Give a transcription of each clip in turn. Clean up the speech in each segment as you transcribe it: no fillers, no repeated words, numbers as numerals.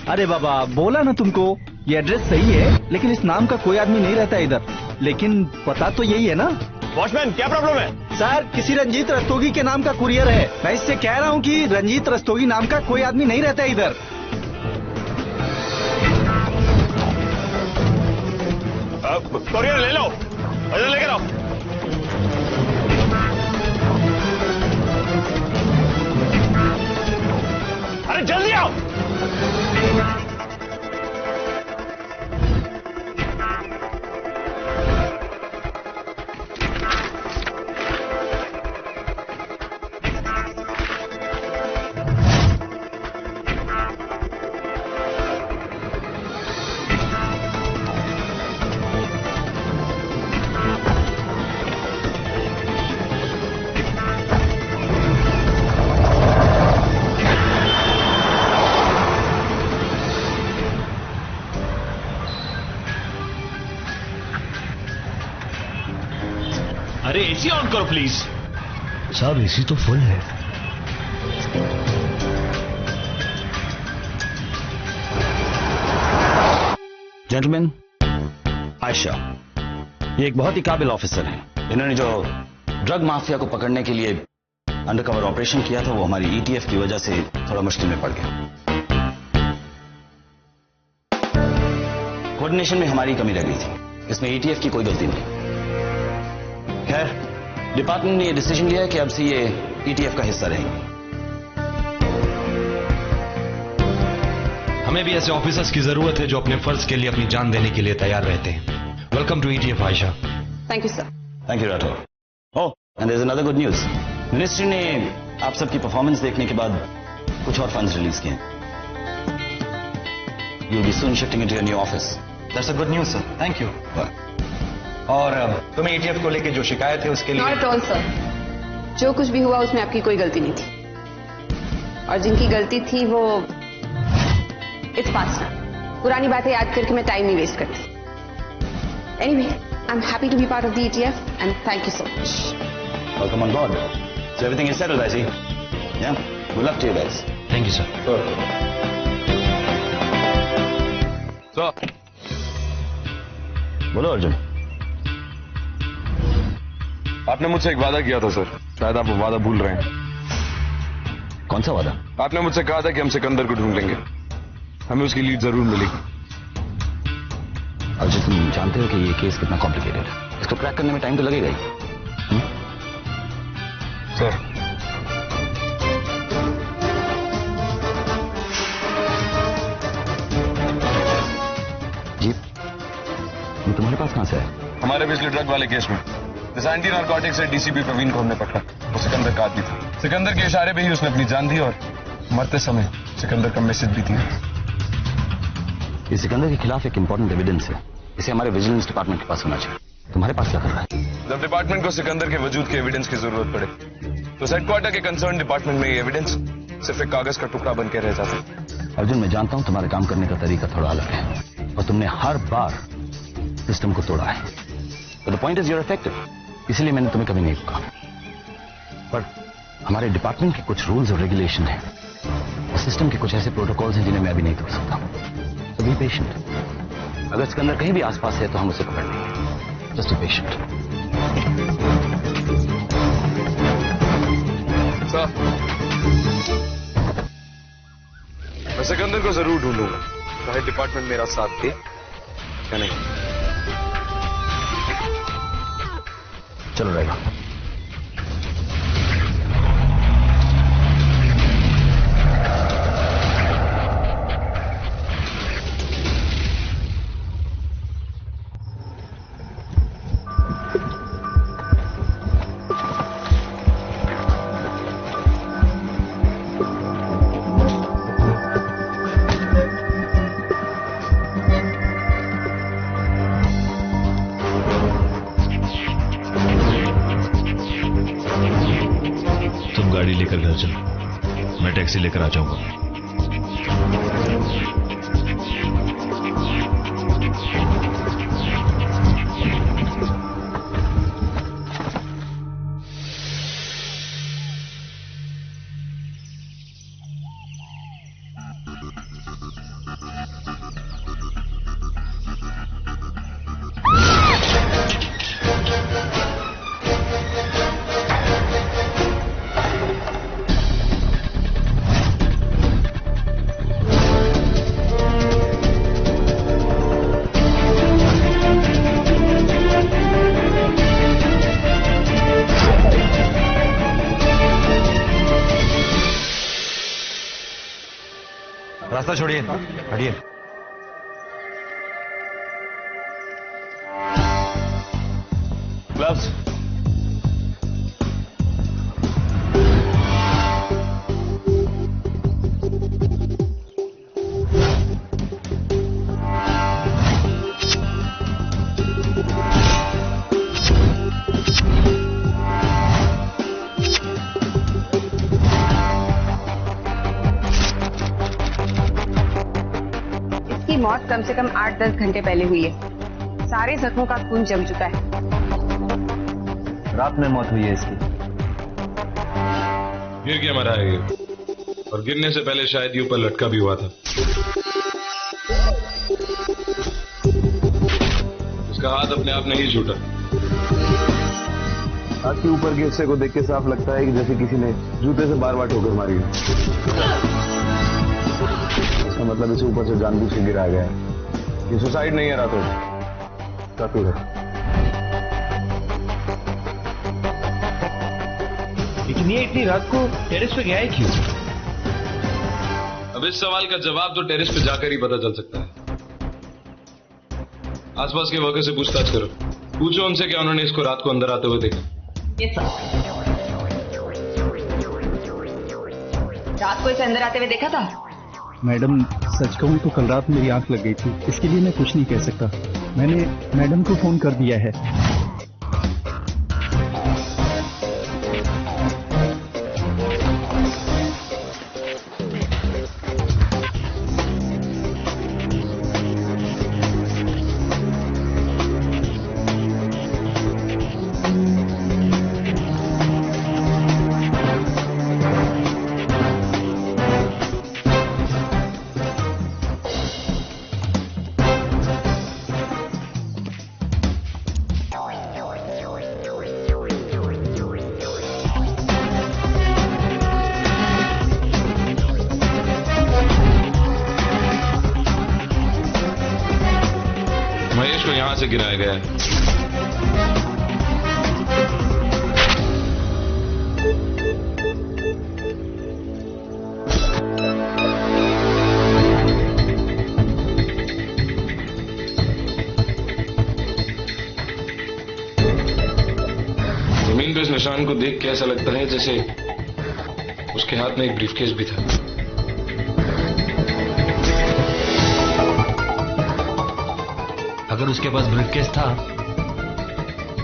अरे बाबा, बोला ना तुमको, ये एड्रेस सही है, लेकिन इस नाम का कोई आदमी नहीं रहता इधर। लेकिन पता तो यही है ना। वॉचमैन, क्या प्रॉब्लम है? सर, किसी रंजीत रस्तोगी के नाम का कुरियर है। मैं इससे कह रहा हूँ कि रंजीत रस्तोगी नाम का कोई आदमी नहीं रहता इधर। कुरियर ले लो, इधर लेकर आओ। अरे जल्दी आओ। अरे एसी ऑन करो प्लीज। साहब एसी तो फुल है। जेंटलमैन, आयशा ये एक बहुत ही काबिल ऑफिसर हैं। इन्होंने जो ड्रग माफिया को पकड़ने के लिए अंडरकवर ऑपरेशन किया था, वो हमारी ईटीएफ की वजह से थोड़ा मुश्किल में पड़ गया। कोऑर्डिनेशन में हमारी कमी रह गई थी, इसमें ईटीएफ की कोई गलती नहीं। खैर, डिपार्टमेंट ने यह डिसीजन लिया है कि अब से ये ईटीएफ का हिस्सा रहेंगे। हमें भी ऐसे ऑफिसर्स की जरूरत है जो अपने फर्ज के लिए अपनी जान देने के लिए तैयार रहते हैं। Welcome to ETF Ayesha. Thank you sir. Thank you Rathore. Oh, and there is another good news. Ministry ने आप सबकी परफॉर्मेंस देखने के बाद कुछ और फंड्स रिलीज किए। You will be soon shifting into your new office. That's a good news sir, thank you. और तुम्हें ईटीएफ को लेकर जो शिकायत है उसके लिए। नॉट ऑल सर, जो कुछ भी हुआ उसमें आपकी कोई गलती नहीं थी, और जिनकी गलती थी वो इट्स पास्ट नाउ। पुरानी बातें याद करके मैं टाइम नहीं वेस्ट करती। Anyway, I am happy to be part of the ETF and thank you so much. Welcome on board. So everything is settled, I see. Yeah, good luck to you guys. Thank you sir. Sir, बोलो अर्जुन। आपने मुझसे एक वादा किया था sir, शायद आप वो वादा भूल रहे हैं। कौन सा वादा? आपने मुझसे कहा था कि हम सिकंदर को ढूंढ लेंगे, हमें उसकी लीड जरूर मिलेगी। अर्जुन, तुम जानते हो कि ये केस कितना कॉम्प्लिकेटेड है, इसको क्रैक करने में टाइम तो लगेगा ही। सर, जी, ये तुम्हारे पास कहां से है? हमारे पिछले ड्रग वाले केस में दिस एंटी नार्कोटिक्स से डीसीपी प्रवीण को हमने पकड़ा। वो सिकंदर का आदमी था। सिकंदर के इशारे पे ही उसने अपनी जान दी, और मरते समय सिकंदर का मैसेज भी दिया। ये सिकंदर के खिलाफ एक इंपॉर्टेंट एविडेंस है, इसे हमारे विजिलेंस डिपार्टमेंट के पास होना चाहिए। तुम्हारे पास क्या कर रहा है? जब डिपार्टमेंट को सिकंदर के वजूद के एविडेंस की जरूरत पड़े तो हेडक्वार्टर के कंसर्न डिपार्टमेंट में ये एविडेंस सिर्फ एक कागज का टुकड़ा बन के रह जाता है। अर्जुन, मैं जानता हूं तुम्हारे काम करने का तरीका थोड़ा अलग है, और तुमने हर बार सिस्टम को तोड़ा है। The point is your effective, इसलिए मैंने तुम्हें कभी नहीं रोका। पर हमारे डिपार्टमेंट के कुछ रूल्स और रेगुलेशन हैं, और सिस्टम के कुछ ऐसे प्रोटोकॉल्स हैं जिन्हें मैं अभी नहीं तोड़ सकता। तो बी पेशेंट। अगर सिकंदर कहीं भी आसपास है तो हम उसे पकड़ लेंगे। Just be patient. सर, मैं सिकंदर को जरूर ढूंढूंगा, चाहे डिपार्टमेंट मेरा साथ दे या नहीं। चलो रहेगा। गाड़ी लेकर घर चलो, मैं टैक्सी लेकर आ जाऊंगा। रास्ता छोड़िए, हटिए। ग्लव्स। इसकी मौत कम से कम 8-10 घंटे पहले हुई है। सारे जख्मों का खून जम चुका है। रात में मौत हुई है इसकी। गिर के मरा है ये, और गिरने से पहले शायद ये ऊपर लटका भी हुआ था। इसका हाथ अपने आप नहीं छूटा। हाथ के ऊपर के हिस्से को देख के साफ लगता है कि जैसे किसी ने जूते से बार बार ठोकर मारी है। इसका मतलब इसे ऊपर से जानबूझ के गिराया गया है। ये सुसाइड नहीं है रातों, काफी है। लेकिन ये इतनी रात को टेरेस पे गया है क्यों? अब इस सवाल का जवाब तो टेरेस पे जाकर ही पता चल सकता है। आसपास के वर्कर से पूछताछ करो, पूछो उनसे क्या उन्होंने इसको रात को अंदर आते हुए देखा। रात को इसे अंदर आते हुए देखा था? मैडम सच कहूँ तो कल रात मेरी आंख लग गई थी, इसके लिए मैं कुछ नहीं कह सकता। मैंने मैडम को फोन कर दिया है। महेश को यहां से गिराया गया है। जमीन पे इस निशान को देख के ऐसा लगता है जैसे उसके हाथ में एक ब्रीफकेस भी था। अगर उसके पास ब्रीफकेस था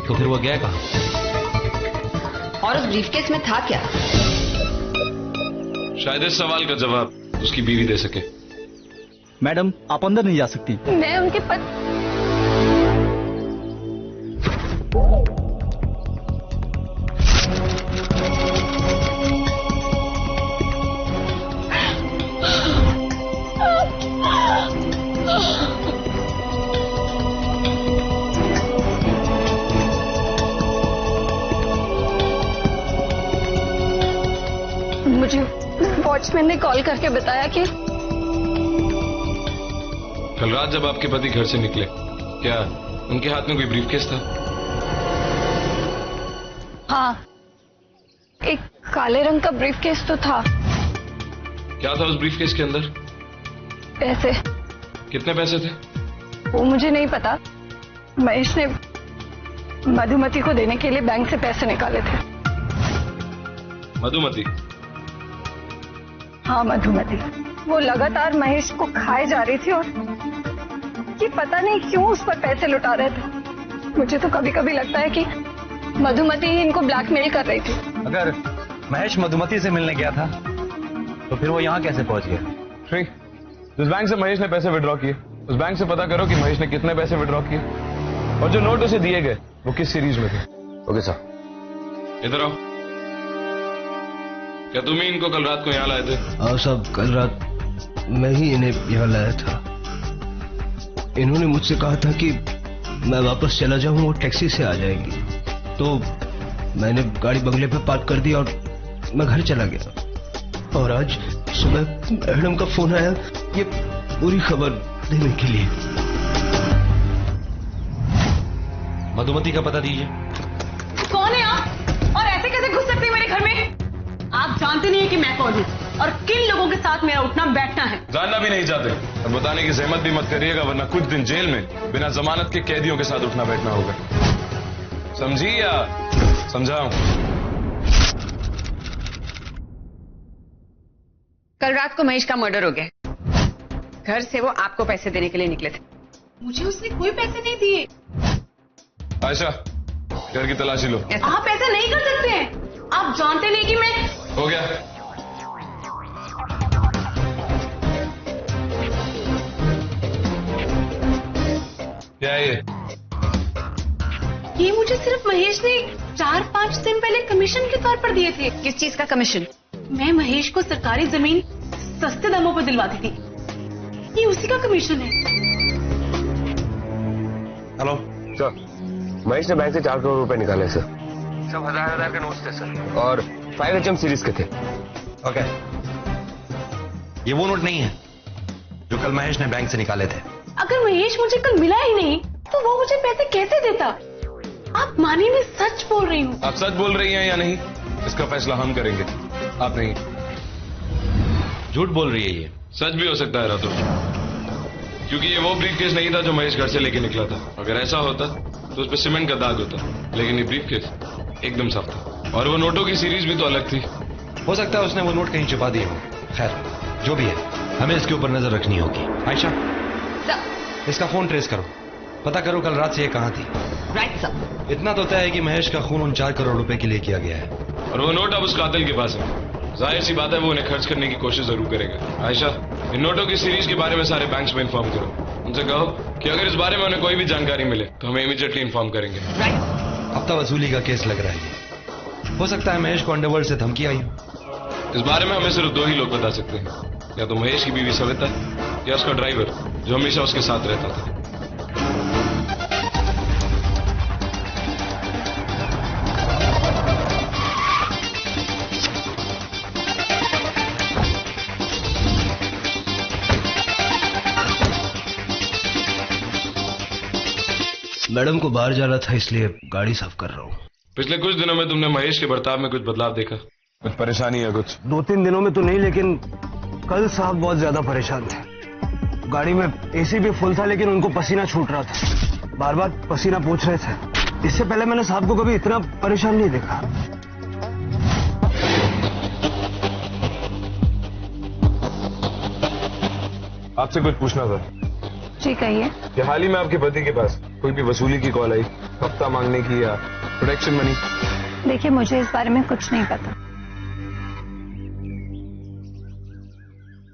तो फिर वो गया कहाँ? और उस ब्रीफकेस में था क्या? शायद इस सवाल का जवाब उसकी बीवी दे सके। मैडम आप अंदर नहीं जा सकती। मैं उनके पति। मुझे वॉचमैन ने कॉल करके बताया कि कल रात जब आपके पति घर से निकले, क्या उनके हाथ में कोई ब्रीफकेस था? हाँ, एक काले रंग का ब्रीफकेस तो था। क्या था उस ब्रीफकेस के अंदर? पैसे। कितने पैसे थे? वो मुझे नहीं पता। महेश ने मधुमती को देने के लिए बैंक से पैसे निकाले थे। मधुमती? हाँ, मधुमती। वो लगातार महेश को खाए जा रही थी और ये पता नहीं क्यों उस पर पैसे लुटा रहे थे। मुझे तो कभी कभी लगता है कि मधुमती ही इनको ब्लैकमेल कर रही थी। अगर महेश मधुमती से मिलने गया था तो फिर वो यहाँ कैसे पहुंच गया? श्री, जिस बैंक से महेश ने पैसे विड्रॉ किए उस बैंक से पता करो कि महेश ने कितने पैसे विड्रॉ किए और जो नोट उसे दिए गए वो किस सीरीज में थे। Okay sir. इधर आओ। क्या तुम ही इनको कल रात को यहाँ लाए थे? हाँ साहब, कल रात मैं ही इन्हें यहाँ लाया था। इन्होंने मुझसे कहा था कि मैं वापस चला जाऊं, वो टैक्सी से आ जाएंगी। तो मैंने गाड़ी बंगले पे पार्क कर दी और मैं घर चला गया। और आज सुबह मैडम का फोन आया ये पूरी खबर देने के लिए। मधुमती का पता दीजिए। कौन है आप और ऐसे कैसे घुस सकते हैं मेरे घर में? आप जानते नहीं है कि मैं कौन हूँ और किन लोगों के साथ मेरा उठना बैठना है। जानना भी नहीं चाहते और बताने की जहमत भी मत करिएगा, वरना कुछ दिन जेल में बिना जमानत के कैदियों के साथ उठना बैठना होगा। समझी या समझाऊं? कल रात को महेश का मर्डर हो गया। घर से वो आपको पैसे देने के लिए निकले थे। मुझे उसने कोई पैसे नहीं दिए। आयशा, घर की तलाशी लो। आप ऐसा नहीं कर सकते हैं। आप जानते नहीं कि मैं। हो गया। क्या है ये मुझे सिर्फ महेश ने 4-5 दिन पहले कमीशन के तौर पर दिए थे। किस चीज का कमीशन? मैं महेश को सरकारी जमीन सस्ते दामों पर दिलवाती थी। ये उसी का कमीशन है। हेलो सर, महेश ने बैंक से 4 करोड़ रुपए निकाले सर। सब 1000 के नोट्स थे सर, और 5HM सीरीज के थे। ओके, ये वो नोट नहीं है जो कल महेश ने बैंक से निकाले थे। अगर महेश मुझे कल मिला ही नहीं तो वो मुझे पैसे कैसे देता? आप मानिए मैं सच बोल रही हूँ। आप सच बोल रही हैं या नहीं, इसका फैसला हम करेंगे, आप नहीं। झूठ बोल रही है ये। सच भी हो सकता है रातों, क्योंकि ये वो ब्रीफकेस नहीं था जो महेश घर से लेके निकला था। अगर ऐसा होता तो उस पर सीमेंट का दाग होता, लेकिन ये ब्रीफकेस एकदम साफ था। और वो नोटों की सीरीज भी तो अलग थी। हो सकता है उसने वो नोट कहीं छुपा दिए हो। खैर, जो भी है, हमें इसके ऊपर नजर रखनी होगी। आयशा, इसका फोन ट्रेस करो, पता करो कल रात से ये कहाँ थी। Right sir. इतना तो तय है कि महेश का खून उन 4 करोड़ रुपए के लिए किया गया है। और वो नोट अब उस कातिल के पास है। जाहिर सी बात है वो उन्हें खर्च करने की कोशिश जरूर करेगा। आयशा, इन नोटों की सीरीज के बारे में सारे बैंक्स में इन्फॉर्म करो। उनसे कहो कि अगर इस बारे में उन्हें कोई भी जानकारी मिले तो हमें इमीडिएटली इन्फॉर्म करेंगे। हफ्ता वसूली का केस लग रहा है। हो सकता है महेश को अंडरवर्ल्ड से धमकी आई हो। इस बारे में हमें सिर्फ 2 ही लोग बता सकते हैं, या तो महेश की बीवी सविता या उसका ड्राइवर जो हमेशा उसके साथ रहता था। मैडम को बाहर जाना था, इसलिए गाड़ी साफ कर रहा हूँ। पिछले कुछ दिनों में तुमने महेश के बर्ताव में कुछ बदलाव देखा? कुछ परेशानी है कुछ? 2-3 दिनों में तो नहीं, लेकिन कल साहब बहुत ज्यादा परेशान थे। गाड़ी में एसी भी फुल था, लेकिन उनको पसीना छूट रहा था, बार बार पसीना पूछ रहे थे। इससे पहले मैंने साहब को कभी इतना परेशान नहीं देखा। आपसे कुछ पूछना था। जी कहिए। कि हाल ही में आपके पति के पास कोई भी वसूली की कॉल आई, हफ्ता मांगने की या प्रोटेक्शन मनी? देखिए, मुझे इस बारे में कुछ नहीं पता।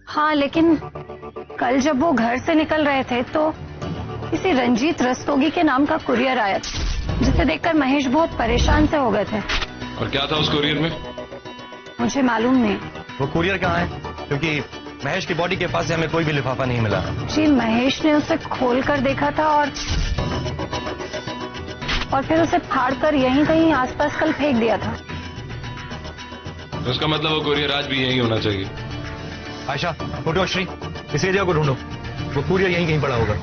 हाँ, लेकिन कल जब वो घर से निकल रहे थे तो किसी रंजीत रस्तोगी के नाम का कुरियर आया था, जिसे देखकर महेश बहुत परेशान से हो गए थे। और क्या था उस कुरियर में? मुझे मालूम नहीं। वो कुरियर कहाँ है? क्योंकि महेश की बॉडी के पास से हमें कोई भी लिफाफा नहीं मिला। जी, महेश ने उसे खोलकर देखा था और फिर उसे फाड़कर यहीं कहीं आसपास कल फेंक दिया था। तो उसका मतलब वो कुरियर आज भी यही होना चाहिए। आयशा, फोटो श्री, इस एरिया को ढूंढो, वो कुरियर यहीं कहीं पड़ा होगा।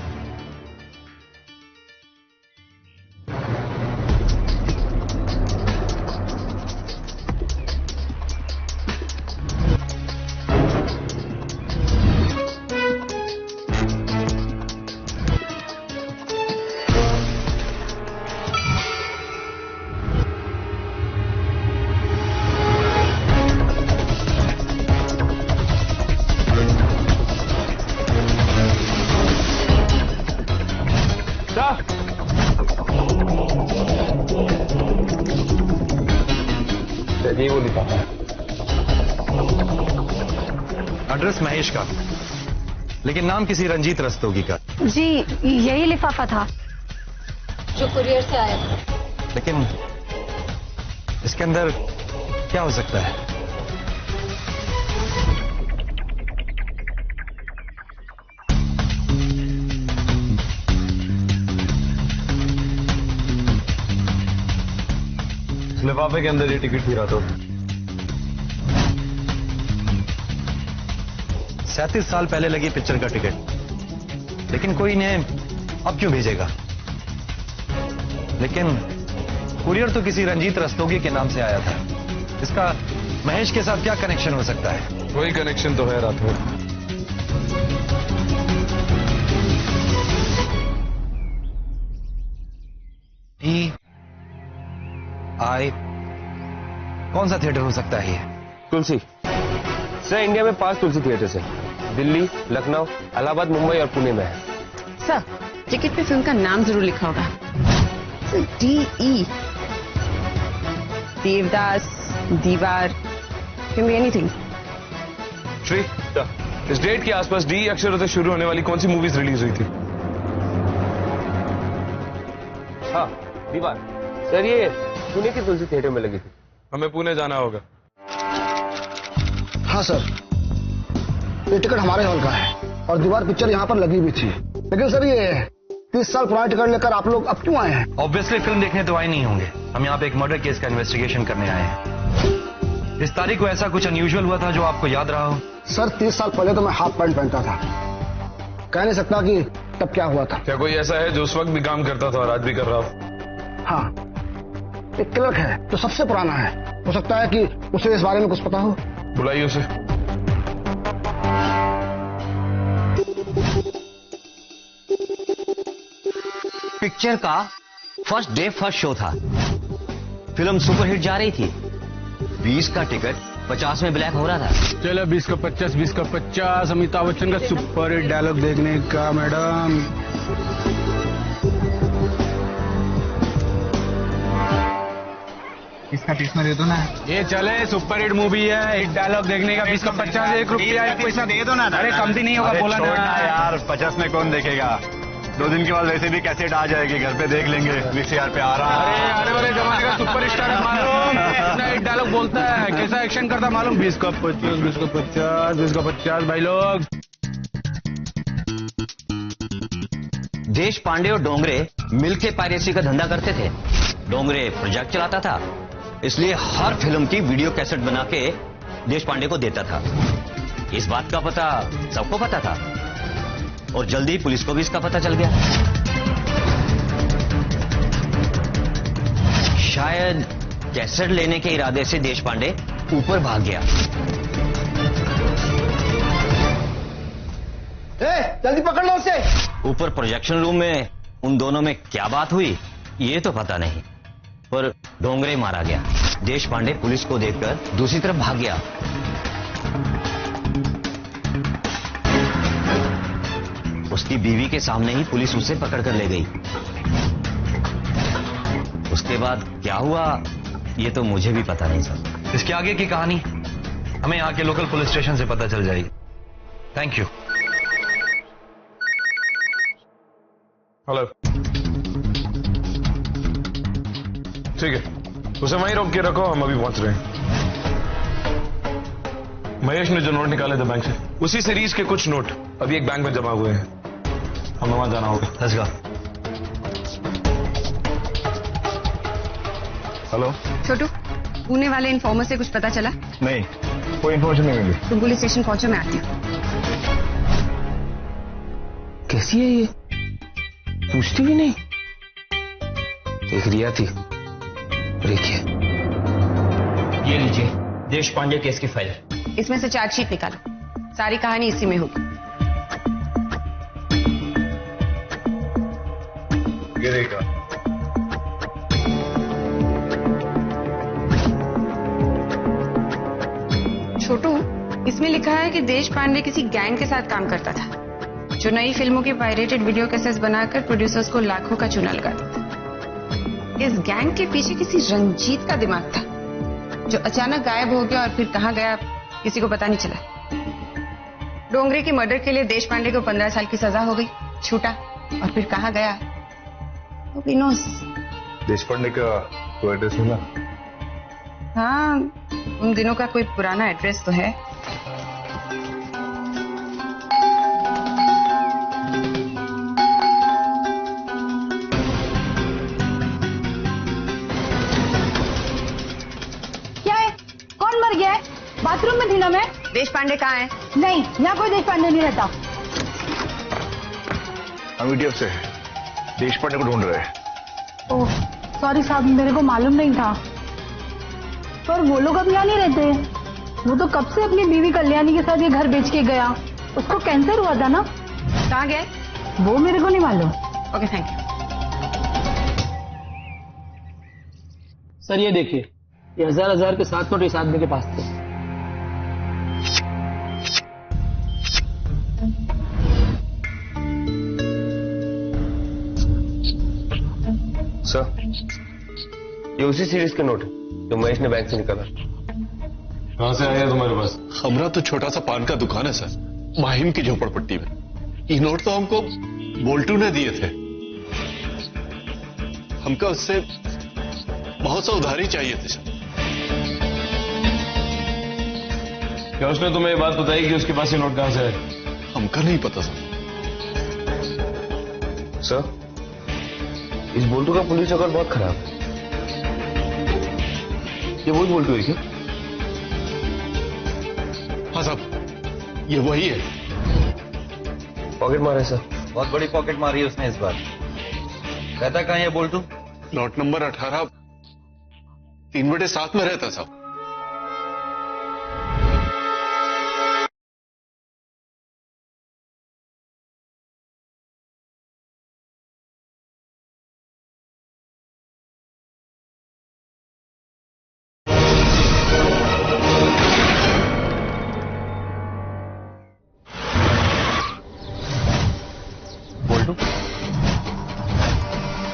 ये वो लिफाफा है। एड्रेस महेश का, लेकिन नाम किसी रंजीत रस्तोगी का। जी, यही लिफाफा था जो कुरियर से आया था। लेकिन इसके अंदर क्या हो सकता है? लिफाफे के अंदर ये टिकट थी रातों। 37 साल पहले लगी पिक्चर का टिकट, लेकिन कोई इन्हें अब क्यों भेजेगा? लेकिन कुरियर तो किसी रंजीत रस्तोगी के नाम से आया था। इसका महेश के साथ क्या कनेक्शन हो सकता है? वही कनेक्शन तो है रात में। कौन सा थिएटर हो सकता है ये? तुलसी सर, इंडिया में 5 तुलसी थिएटर्स हैं। दिल्ली, लखनऊ, इलाहाबाद, मुंबई और पुणे में है। सर, टिकट पे फिल्म का नाम जरूर लिखा होगा। DE, देवदास, दीवार, कैन बी एनीथिंग। श्री, इस डेट के आसपास डी अक्षरों से शुरू होने वाली कौन सी मूवीज रिलीज हुई थी? हाँ, दीवार। सर, ये पुणे की तुलसी थिएटर में लगी थी। हमें पुणे जाना होगा। हाँ सर, ये टिकट हमारे हॉल का है और दीवार पिक्चर यहाँ पर लगी हुई थी। लेकिन सर, ये 30 साल पुरानी टिकट लेकर आप लोग अब क्यों आए हैं? ऑब्वियसली फिल्म देखने तो आए नहीं होंगे। हम यहाँ पे एक मर्डर केस का इन्वेस्टिगेशन करने आए हैं। इस तारीख को ऐसा कुछ अनयूजुअल हुआ था जो आपको याद रहा हो? सर, 30 साल पहले तो मैं हाफ पैंट पहनता था। कह नहीं सकता कि तब क्या हुआ था। क्या कोई ऐसा है जो उस वक्त भी काम करता था और आज भी कर रहा हो? हाँ, एक क्लर्क है जो सबसे पुराना है। हो सकता है कि उसे इस बारे में कुछ पता हो। बुलाइए उसे। पिक्चर का फर्स्ट डे फर्स्ट शो था। फिल्म सुपरहिट जा रही थी। 20 का टिकट 50 में ब्लैक हो रहा था। चलो 20 का 50, 20 का 50। अमिताभ बच्चन का सुपर हिट डायलॉग देखने का मैडम। इसका टिकट में दे दो ना। ये चले, सुपर हिट मूवी है, हिट डायलॉग देखने का 20 का 50, 1 रुपया पैसा दे दो ना। अरे कम भी नहीं होगा, बोला ना यार। 50 में कौन देखेगा? 2 दिन के बाद वैसे भी कैसेट आ जाएगी, घर पे देख लेंगे। VCR पे आ रहा है। अरे आने वाले जमाने का सुपर स्टार है मालूम। इतना हिट डायलॉग बोलता है, कैसा एक्शन करता मालूम। 20 का 50, 20 का 50, 20 का 50 भाई लोग। देश पांडे और डोंगरे मिलके पायरेसी का धंधा करते थे। डोंगरे प्रोजेक्ट चलाता था, इसलिए हर फिल्म की वीडियो कैसेट बना के देश पांडे को देता था। इस बात का पता सबको पता था और जल्दी पुलिस को भी इसका पता चल गया। शायद कैसेट लेने के इरादे से देश पांडे ऊपर भाग गया। जल्दी पकड़ लो उसे। ऊपर प्रोजेक्शन रूम में उन दोनों में क्या बात हुई ये तो पता नहीं, पर डोंगरे मारा गया। देश पांडे पुलिस को देखकर दूसरी तरफ भाग गया। उसकी बीवी के सामने ही पुलिस उसे पकड़कर ले गई। उसके बाद क्या हुआ ये तो मुझे भी पता नहीं सर। इसके आगे की कहानी हमें यहाँ के लोकल पुलिस स्टेशन से पता चल जाएगी। Thank you. हेलो, ठीक है, उसे वहीं रोक के रखो, हम अभी पहुंच रहे हैं। महेश ने जो नोट निकाले थे बैंक से, उसी सीरीज के कुछ नोट अभी एक बैंक में जमा हुए हैं। हमें वहां जाना होगा। Let's go। हेलो छोटू, पुणे वाले इन्फॉर्मर से कुछ पता चला? नहीं, कोई इन्फॉर्मेशन नहीं मिली। तुम पुलिस स्टेशन पहुंचो, मैं आती हूँ। कैसी है ये? पूछती भी नहीं। देख रिया थी। देखिए, ये लीजिए देश पांडे केस की फाइल। इसमें से चार्जशीट निकालो, सारी कहानी इसी में होगी। ये देखा। छोटू, इसमें लिखा है कि देश पांडे किसी गैंग के साथ काम करता था जो नई फिल्मों के पायरेटेड वीडियो कैसेट्स बनाकर प्रोड्यूसर्स को लाखों का चूना लगाता था। इस गैंग के पीछे किसी रंजीत का दिमाग था जो अचानक गायब हो गया और फिर कहां गया किसी को पता नहीं चला। डोंगरे के मर्डर के लिए देश पांडे को 15 साल की सजा हो गई, छूटा, और फिर कहां गया Nobody knows। देश पांडे का कोई एड्रेस मिला? हाँ, उन दिनों का कोई पुराना एड्रेस तो है। क्या है? कौन मर गया है? बाथरूम में थी ना मैं। देश पांडे कहाँ है? नहीं, यहाँ कोई देश पांडे नहीं रहता। हम ईटीएफ से हैं। देश पांडे को ढूंढ रहे हैं। ओह, सॉरी साहब, मेरे को मालूम नहीं था। पर वो लोग अब यहाँ नहीं रहते। वो तो कब से अपनी बीवी कल्याणी के साथ ये घर बेच के गया। उसको कैंसर हुआ था ना। कहाँ गए? वो मेरे को नहीं मालूम। Okay thank you. सर ये देखिए, ये हजार के 7 नोट इस आदमी के पास थे। सर, ये उसी सीरीज के नोट है जो महेश ने बैंक से निकाला। कहां से आया तुम्हारे पास? हमारा तो छोटा सा पान का दुकान है सर, माहिम की झोपड़पट्टी में। ये नोट तो हमको बोल्टू ने दिए थे। हमको उससे बहुत सा उधारी चाहिए थी सर। क्या उसने तुम्हें ये बात बताई कि उसके पास ये नोट कहां से है? हमको नहीं पता सर। सर, इस बोल्टू का पुलिस रिकॉर्ड बहुत खराब है। ये वही बोल्टू है क्या? हाँ साहब, ये वही है। पॉकेट मारा है सर। बहुत बड़ी पॉकेट मारी है उसने इस बार। रहता कहाँ है बोल्टू? प्लॉट नंबर 18 3/7 में रहता साहब।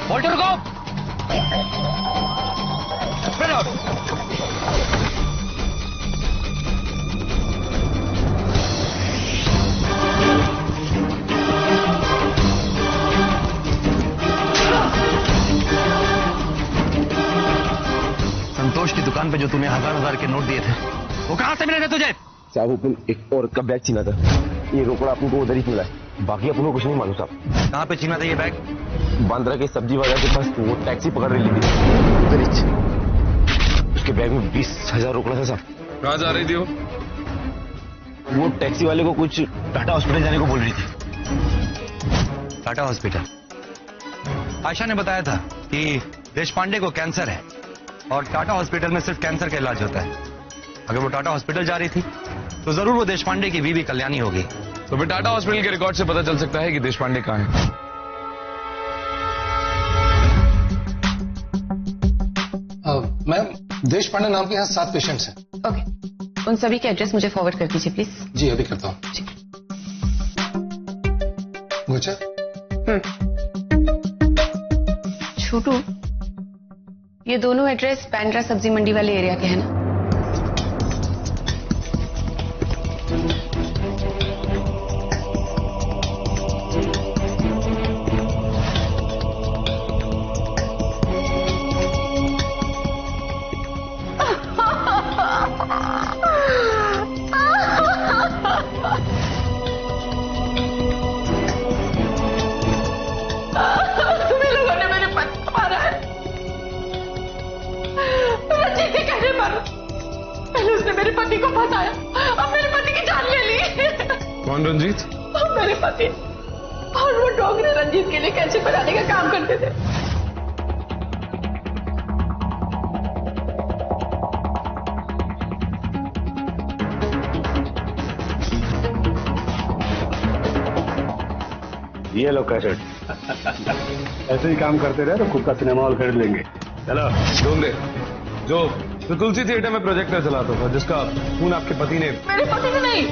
बोल्टू रुको। Spread out. संतोष की दुकान पे जो तूने हजार के नोट दिए थे, वो कहां से मिले थे तुझे? साहब, अपन एक औरत का बैग छीना था। ये रोकड़ा अपन को उधर ही मिला है, बाकी अपन को कुछ नहीं मालूम साहब। कहां पे छीना था ये बैग? बांद्रा के सब्जी बाजार के पास वो टैक्सी पकड़ रही थी उधर ही। उसके बैग में 20,000 रोकड़ा था साहब। कहां जा रही थी वो टैक्सी वाले को कुछ टाटा हॉस्पिटल जाने को बोल रही थी। टाटा हॉस्पिटल? आयशा ने बताया था कि देश पांडे को कैंसर है और टाटा हॉस्पिटल में सिर्फ कैंसर का इलाज होता है। अगर वो टाटा हॉस्पिटल जा रही थी तो जरूर वो देश पांडे की बीवी कल्याणी होगी। तो फिर टाटा हॉस्पिटल के रिकॉर्ड से पता चल सकता है कि देश पांडे कहां है। मैम, देश पांडे नाम के यहाँ 7 पेशेंट्स हैं। ओके, उन सभी के एड्रेस मुझे फॉरवर्ड कर दीजिए प्लीज। जी अभी करता हूँ। गुच्छा? छोटू, ये दोनों एड्रेस बांद्रा सब्जी मंडी वाले एरिया के हैं ना? पहले उसने मेरे पति को फंसाया, अब मेरे पति की जान ले ली। कौन रंजीत? मेरे पति। और वो डोंगरे रंजीत के लिए कैसे बनाने का काम करते थे। ये लो कैसेट। ऐसे ही काम करते रहे तो खुद का सिनेमा हॉल खरीद लेंगे। चलो डोंगरे, जो तुलसी थिएटर में प्रोजेक्टर चलाता था, जिसका खून आपके पति ने। मेरे पति ने नहीं,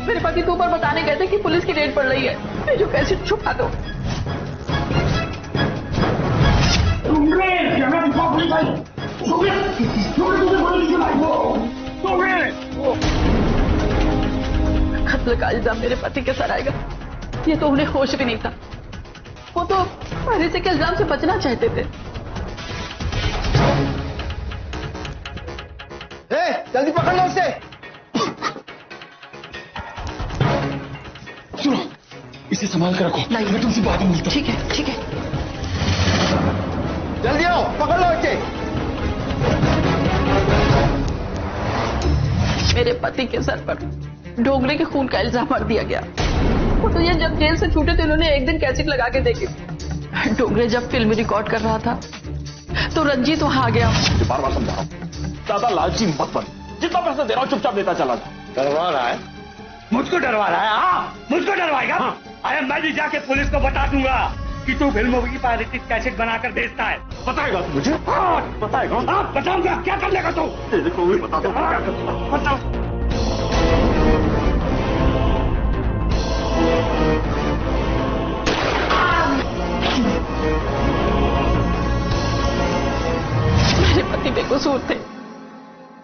मेरे पति को ऊपर बताने गए थे कि पुलिस की रेड पड़ रही है। मैं जो कैसे छुपा दो। कत्ल का इल्जाम मेरे पति के सर आएगा, ये तो उन्हें होश भी नहीं था। वो तो पहले से के इल्जाम से बचना चाहते थे। जल्दी पकड़ लो उसे। सुनो, इसे संभाल कर रखो, मैं तुमसे बाद में मिलता हूं। ठीक है, ठीक है। जल्दी आओ, पकड़ लो इसे। मेरे पति के सर पर डोंगरे के खून का इल्जाम मर दिया गया। वो तो ये जब जेल से छूटे थे, उन्होंने एक दिन कैसेट लगा के देखी। डोंगरे जब फिल्म रिकॉर्ड कर रहा था तो रंजीत वहां आ गया। बार बार समझा रहा हूं, ज्यादा लालची मत बन। जितना पैसा दे रहा हूँ चुपचाप देता चला जा। डरवा रहा है? मुझको डरवा रहा है? हाँ, मुझको डरवाएगा। अरे मैं भी जाके पुलिस को बता दूंगा कि तू फिल्मों की पायरेटेड कैसेट बनाकर बेचता है। बताएगा तू मुझे? हाँ, बताएगा। हाँ, बताऊंगा। क्या कर लेगा तू? तेरे को भी बता दूंगा क्या करूंगा। बता। मेरे पति बेकसूर थे,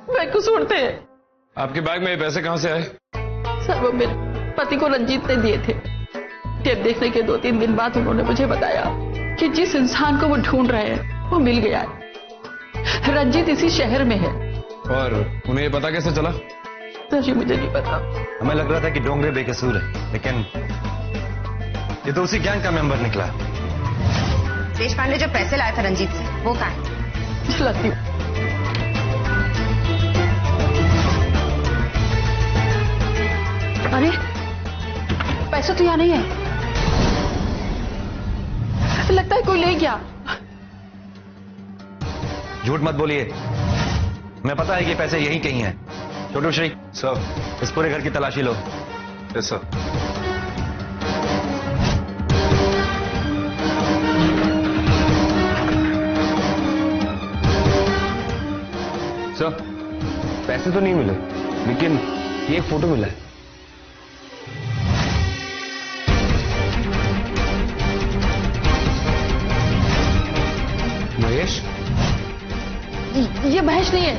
बेकसूर थे। आपके बैग में ये पैसे कहां से आए? सर वो मेरे पति को रंजीत ने दिए थे। टेप देखने के 2-3 दिन बाद उन्होंने मुझे बताया कि जिस इंसान को वो ढूंढ रहे हैं वो मिल गया है। रंजीत इसी शहर में है। और उन्हें ये पता कैसे चला? सर जी मुझे नहीं पता। हमें लग रहा था कि डोंगरे बेकसूर है, लेकिन ये तो उसी गैंग का मेंबर निकला। देश पांडे जो पैसे लाया था रंजीत से, वो कहाँ है? लाती हूँ। अरे पैसा तो यहाँ नहीं है, लगता है कोई ले गया। झूठ मत बोलिए, मैं पता है कि पैसे यहीं कहीं हैं। छोटू श्री सर, इस पूरे घर की तलाशी लो। Yes sir. सर, पैसे तो नहीं मिले, लेकिन ये एक फोटो मिला है। महेश? ये महेश नहीं है,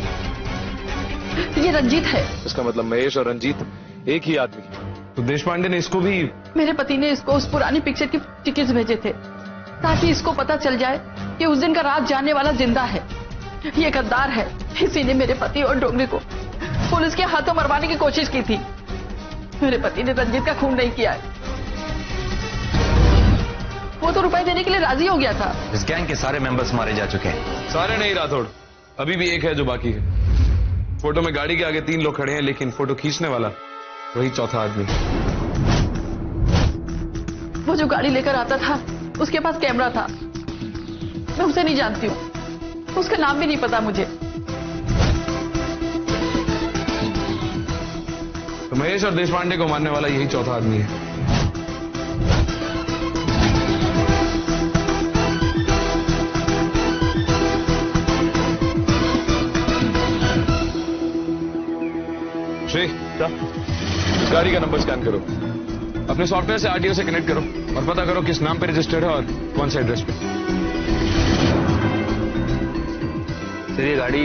ये रंजीत है। इसका मतलब महेश और रंजीत एक ही आदमी। तो देश पांडे ने इसको भी? मेरे पति ने इसको उस पुरानी पिक्चर की टिकट्स भेजे थे ताकि इसको पता चल जाए कि उस दिन का रात जानने वाला जिंदा है। ये गद्दार है, इसी ने मेरे पति और डोंगरे को पुलिस के हाथों मरवाने की कोशिश की थी। मेरे पति ने रंजीत का खून नहीं किया है, वो तो रुपए देने के लिए राजी हो गया था। इस गैंग के सारे मेंबर्स मारे जा चुके हैं। सारे नहीं राठौड़, अभी भी एक है जो बाकी है। फोटो में गाड़ी के आगे 3 लोग खड़े हैं, लेकिन फोटो खींचने वाला वही चौथा आदमी। वो जो गाड़ी लेकर आता था उसके पास कैमरा था। मैं उसे नहीं जानती हूँ, उसका नाम भी नहीं पता मुझे। तो महेश और देश पांडे को मारने वाला यही चौथा आदमी है। श्री, इस गाड़ी का नंबर स्कैन करो, अपने सॉफ्टवेयर से आरटीओ से कनेक्ट करो और पता करो किस नाम पे रजिस्टर्ड है और कौन से एड्रेस पे। सर, ये गाड़ी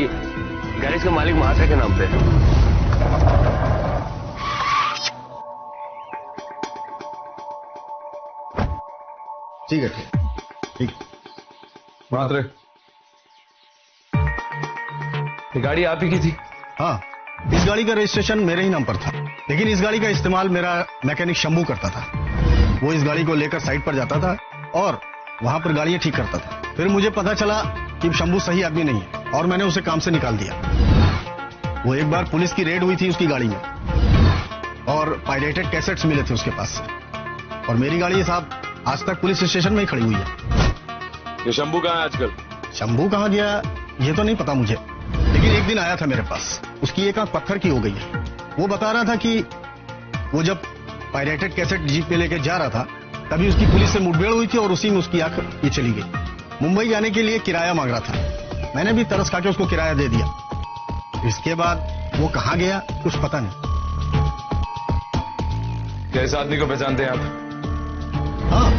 गैरेज के मालिक महाशय के नाम पे है। ठीक है, ठीक। महात्रे, ये गाड़ी आप ही की थी? हाँ, इस गाड़ी का रजिस्ट्रेशन मेरे ही नाम पर था, लेकिन इस गाड़ी का इस्तेमाल मेरा मैकेनिक शंभू करता था। वो इस गाड़ी को लेकर साइट पर जाता था और वहां पर गाड़ियां ठीक करता था। फिर मुझे पता चला कि शंभू सही आदमी नहीं है और मैंने उसे काम से निकाल दिया। वो एक बार पुलिस की रेड हुई थी उसकी गाड़ी में और पायरेटेड कैसेट्स मिले थे उसके पास। और मेरी गाड़ी साहब आज तक पुलिस स्टेशन में ही खड़ी हुई है। ये शंभू कहाँ है आजकल? शंभू कहाँ गया ये तो नहीं पता मुझे, लेकिन एक दिन आया था मेरे पास। उसकी एक आंख पत्थर की हो गई है। वो बता रहा था कि वो जब पायरेटेड कैसेट जीप पे लेके जा रहा था तभी उसकी पुलिस से मुठभेड़ हुई थी और उसी में उसकी आंख ये चली गई। मुंबई जाने के लिए किराया मांग रहा था, मैंने भी तरस खा के उसको किराया दे दिया। इसके बाद वो कहाँ गया कुछ पता नहीं। क्या इस आदमी को पहचानते हैं आप? हाँ,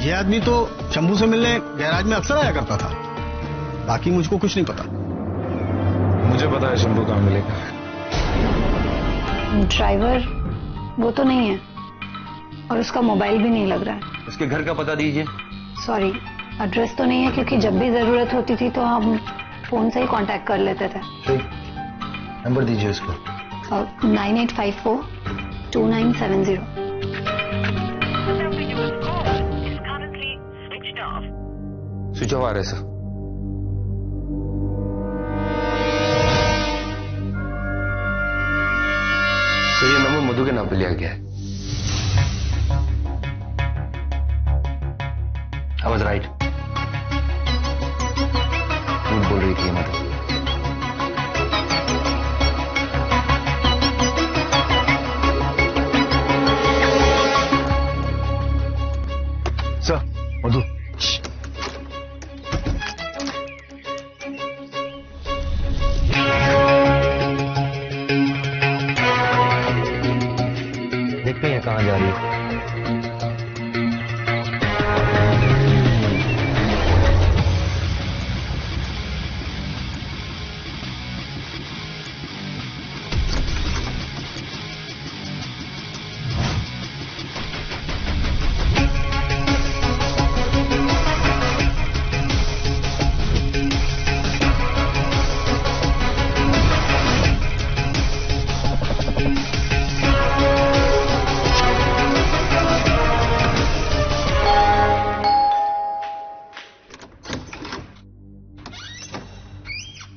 ये आदमी तो शंभू से मिलने गैराज में अक्सर आया करता था, बाकी मुझको कुछ नहीं पता। मुझे पता है शंभू कहाँ मिलेगा। ड्राइवर वो तो नहीं है और उसका मोबाइल भी नहीं लग रहा है। उसके घर का पता दीजिए। सॉरी, एड्रेस तो नहीं है क्योंकि जब भी जरूरत होती थी तो हम फोन से ही कांटेक्ट कर लेते थे। नंबर दीजिए उसको। 98542970। स्विच ऑफ आ रहा है सर। तो ये नंबर मधु के नाम पे लिया गया है। I was right. झूठ बोल रही थी मधु। मधु, देखते हैं कहां जा रही है।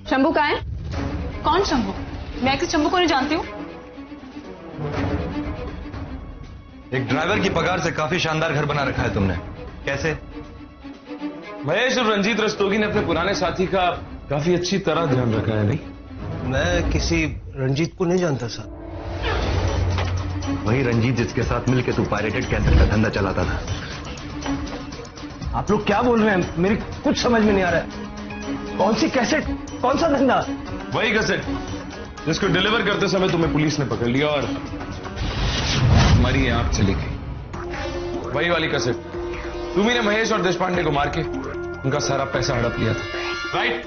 शंभू कहाँ है? कौन शंभू? मैं किस शंभू को नहीं जानती हूँ। एक ड्राइवर की पगार से काफी शानदार घर बना रखा है तुमने, कैसे? महेश और रंजीत रस्तोगी ने अपने पुराने साथी का काफी अच्छी तरह ध्यान रखा है, नहीं? मैं किसी रंजीत को नहीं जानता साहब। वही रंजीत जिसके साथ मिलकर तू पायरेटेड कैसेट का धंधा चलाता था। आप लोग क्या बोल रहे हैं? मेरी कुछ समझ में नहीं आ रहा है। कौन सी कैसेट, कौन सा धंधा? वही कैसेट जिसको डिलीवर करते समय तुम्हें पुलिस ने पकड़ लिया और हमारी आंख चली गई। वही वाली कैसेट तुम्ही ने महेश और देशपांडे को मार के उनका सारा पैसा हड़प लिया था, राइट?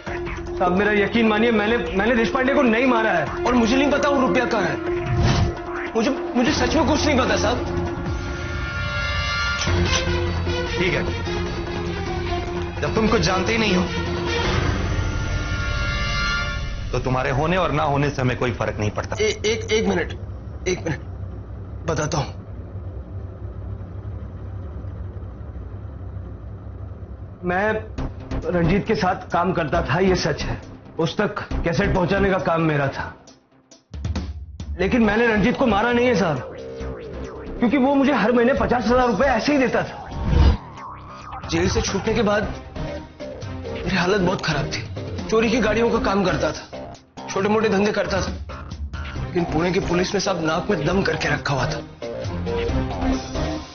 साहब मेरा यकीन मानिए, मैंने देशपांडे को नहीं मारा है और मुझे नहीं पता वो रुपया कहाँ है। मुझे सच में कुछ नहीं पता साहब। ठीक है, जब तुम कुछ जानते ही नहीं हो तो तुम्हारे होने और ना होने से हमें कोई फर्क नहीं पड़ता। एक मिनट बताता हूं। मैं रंजीत के साथ काम करता था, ये सच है। उस तक कैसेट पहुंचाने का काम मेरा था, लेकिन मैंने रंजीत को मारा नहीं है साहब, क्योंकि वो मुझे हर महीने 50,000 रुपए ऐसे ही देता था। जेल से छूटने के बाद मेरी हालत बहुत खराब थी। चोरी की गाड़ियों का काम करता था, छोटे मोटे धंधे करता था, लेकिन पुणे की पुलिस ने सब नाक में दम करके रखा हुआ था।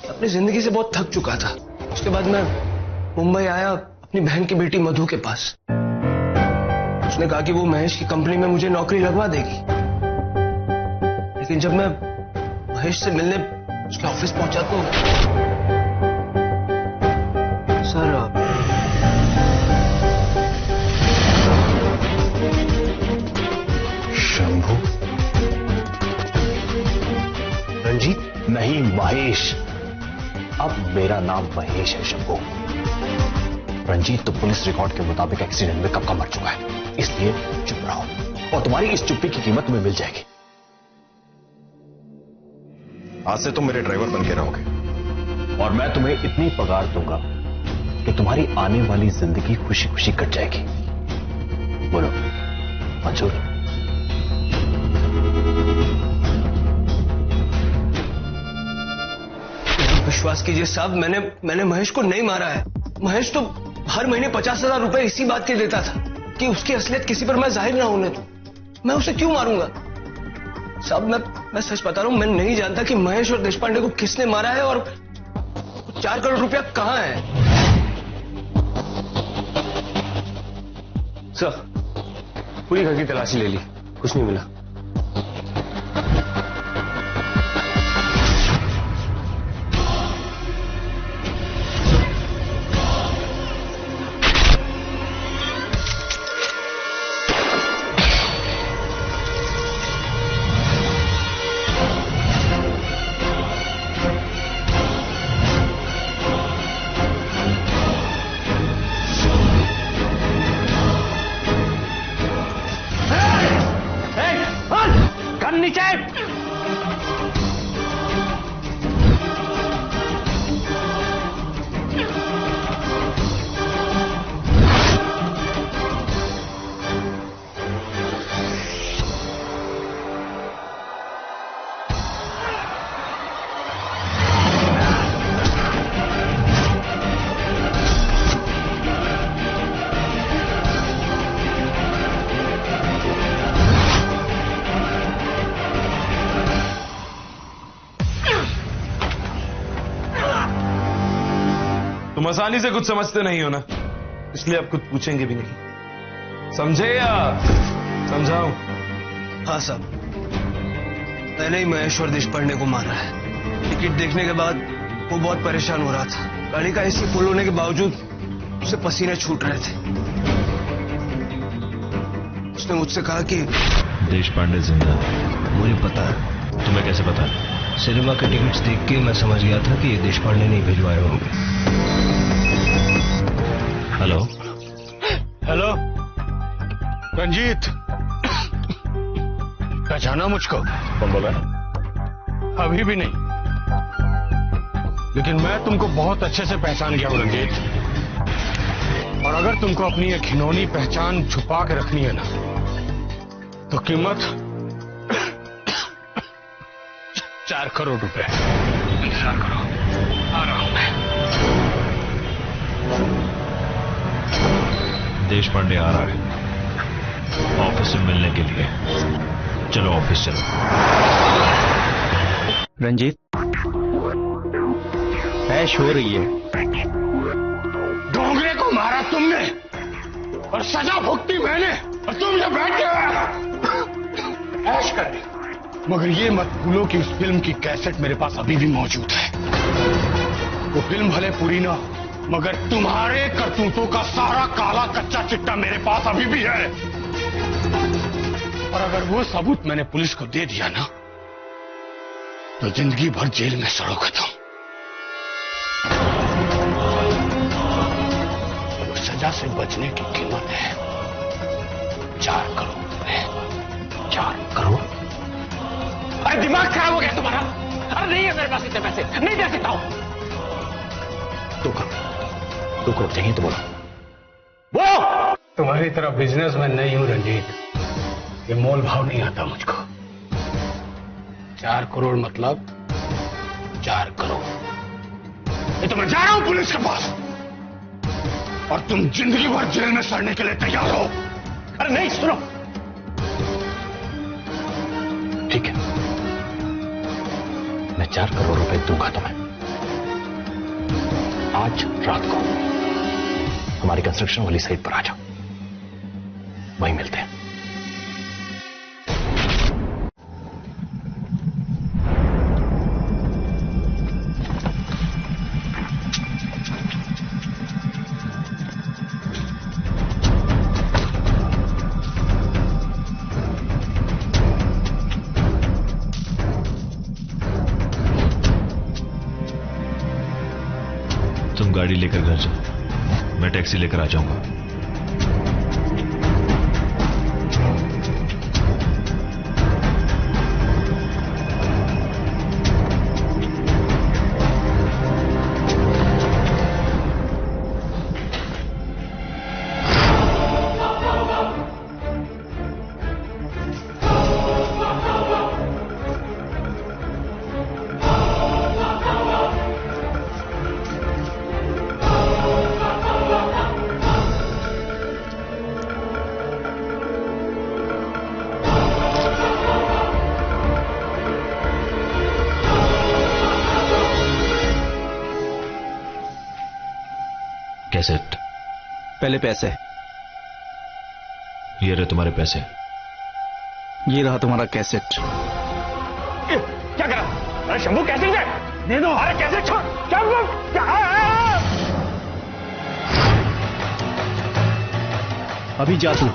अपनी जिंदगी से बहुत थक चुका था। उसके बाद मैं मुंबई आया अपनी बहन की बेटी मधु के पास। उसने कहा कि वो महेश की कंपनी में मुझे नौकरी लगवा देगी, लेकिन जब मैं महेश से मिलने उसके ऑफिस पहुंचा तो सर शंभू? रंजीत? नहीं, महेश। अब मेरा नाम महेश है शंभू। रंजीत तो पुलिस रिकॉर्ड के मुताबिक एक्सीडेंट में कब का मर चुका है, इसलिए चुप रहो और तुम्हारी इस चुप्पी की कीमत तुम्हें मिल जाएगी। आज से तुम मेरे ड्राइवर बन के रहोगे और मैं तुम्हें इतनी पगार दूंगा कि तुम्हारी आने वाली जिंदगी खुशी खुशी कट जाएगी। बोलो, मंजूर? विश्वास कीजिए साहब, मैंने महेश को नहीं मारा है। महेश तो हर महीने 50,000 रुपए इसी बात के देता था कि उसकी असलियत किसी पर मैं जाहिर ना होने दूं। मैं उसे क्यों मारूंगा साहब? मैं सच बता रहा हूं, मैं नहीं जानता कि महेश और देशपांडे को किसने मारा है और 4 करोड़ रुपया कहां है। सर, पूरी घर की तलाशी ले ली, कुछ नहीं मिला। तुम आसानी से कुछ समझते नहीं हो ना, इसलिए अब कुछ पूछेंगे भी नहीं। समझे या समझाऊं? हाँ साहब, मैंने ही महेश्वर देशपांडे को मारा है। टिकट देखने के बाद वो बहुत परेशान हो रहा था। गाड़ी का एसी फुल होने के बावजूद उसे पसीने छूट रहे थे। उसने मुझसे कहा कि देशपांडे जिंदा है। मुझे पता है। तुम्हें कैसे पता? सिनेमा के टिकट्स देख के मैं समझ गया था कि ये देशपांडे नहीं भिजवाए होंगे। हेलो हेलो रंजीत, पहचाना मुझको? कौन बोला? अभी भी नहीं, लेकिन मैं तुमको बहुत अच्छे से पहचान गया हूं रंजीत। और अगर तुमको अपनी एक घिनौनी पहचान छुपा के रखनी है ना, तो कीमत 4 करोड़ रुपए। इंतजार करो, आ रहा हूं मैं। देशपांडे आ रहा है ऑफिस में मिलने के लिए। चलो ऑफिस चलो। रंजीत, ऐश हो रही है। डोंगरे को मारा तुमने और सजा भुगती मैंने, और तुम ये बैठ के ऐश कर रहे। मगर ये मत भूलो कि उस फिल्म की कैसेट मेरे पास अभी भी मौजूद है। वो फिल्म भले पूरी ना हो, मगर तुम्हारे करतूतों का सारा काला कच्चा चिट्टा मेरे पास अभी भी है। और अगर वो सबूत मैंने पुलिस को दे दिया ना, तो जिंदगी भर जेल में सड़ोगे तुम। उस सजा से बचने की कीमत है 4 करोड़ रुपए। 4 करोड़? अरे दिमाग खराब हो गया तुम्हारा? अरे नहीं है मेरे पास इतने पैसे, नहीं दे सकता हूं। 2 करोड़ चाहिए तो बोलो। वो तुम्हारी तरह बिजनेसमैन नहीं हूं रंजीत, ये मोल भाव नहीं आता मुझको। 4 करोड़ मतलब 4 करोड़। ये तो मैं जा रहा हूं पुलिस के पास, और तुम जिंदगी भर जेल में सड़ने के लिए तैयार हो। अरे नहीं, सुनो। ठीक है, मैं 4 करोड़ रुपए दूंगा तुम्हें। आज रात को हमारी कंस्ट्रक्शन वाली साइट पर आ जाओ, वहीं मिलते हैं। तुम गाड़ी लेकर घर जाओ, मैं टैक्सी लेकर आ जाऊंगा। कैसेट? पहले पैसे। ये रहे तुम्हारे पैसे। ये रहा तुम्हारा कैसेट। क्या करा? अरे शंभू कैसेट दे दो। अरे कैसेट छोड़। शंभू अभी जा तू,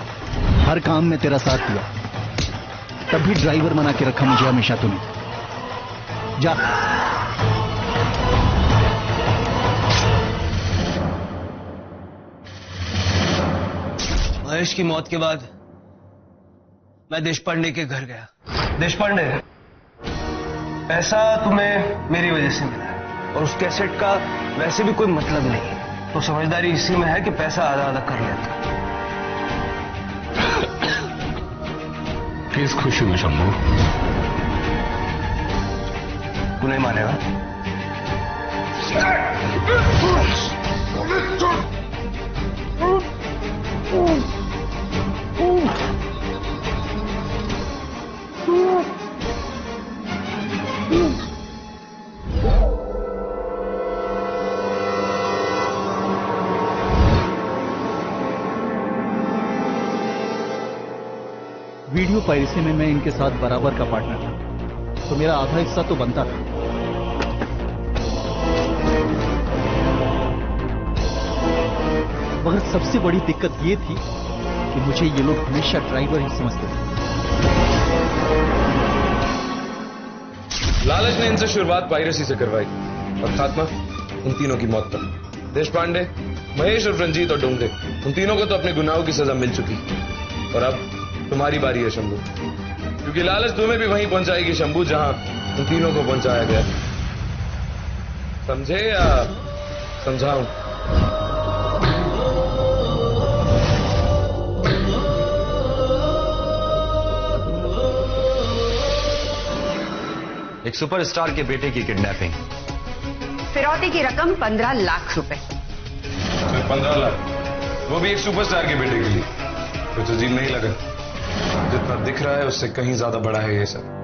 हर काम में तेरा साथ दिया, तब भी ड्राइवर बना के रखा मुझे हमेशा तूने। जा। महेश की मौत के बाद मैं देशपांडे के घर गया। देशपांडे, पैसा तुम्हें मेरी वजह से मिला है, और उस कैसेट का वैसे भी कोई मतलब नहीं है, तो समझदारी इसी में है कि पैसा आधा आधा कर लेता। किस खुशी में शंभू? तू नहीं मानेगा? वीडियो पायरेसी में मैं इनके साथ बराबर का पार्टनर था, तो मेरा आधा हिस्सा तो बनता था। मगर सबसे बड़ी दिक्कत ये थी कि मुझे ये लोग हमेशा ड्राइवर ही समझते थे। लालच ने इनसे शुरुआत पायरेसी से करवाई और खात्मा उन तीनों की मौत पर। देश पांडे, महेश और रंजीत और डोंगरे, उन तीनों को तो अपने गुनाहों की सजा मिल चुकी और अब तुम्हारी बारी है शंभू, क्योंकि लालच तुम्हें भी वहीं पहुंचाएगी शंभू जहां उन तीनों को पहुंचाया गया। समझे या समझाऊं? एक सुपरस्टार के बेटे की किडनैपिंग, फिरौती की रकम 15 लाख रुपए। 15 लाख, वो भी एक सुपरस्टार के बेटे के लिए? कुछ अजीब नहीं लगा? जितना दिख रहा है उससे कहीं ज्यादा बड़ा है ये सब।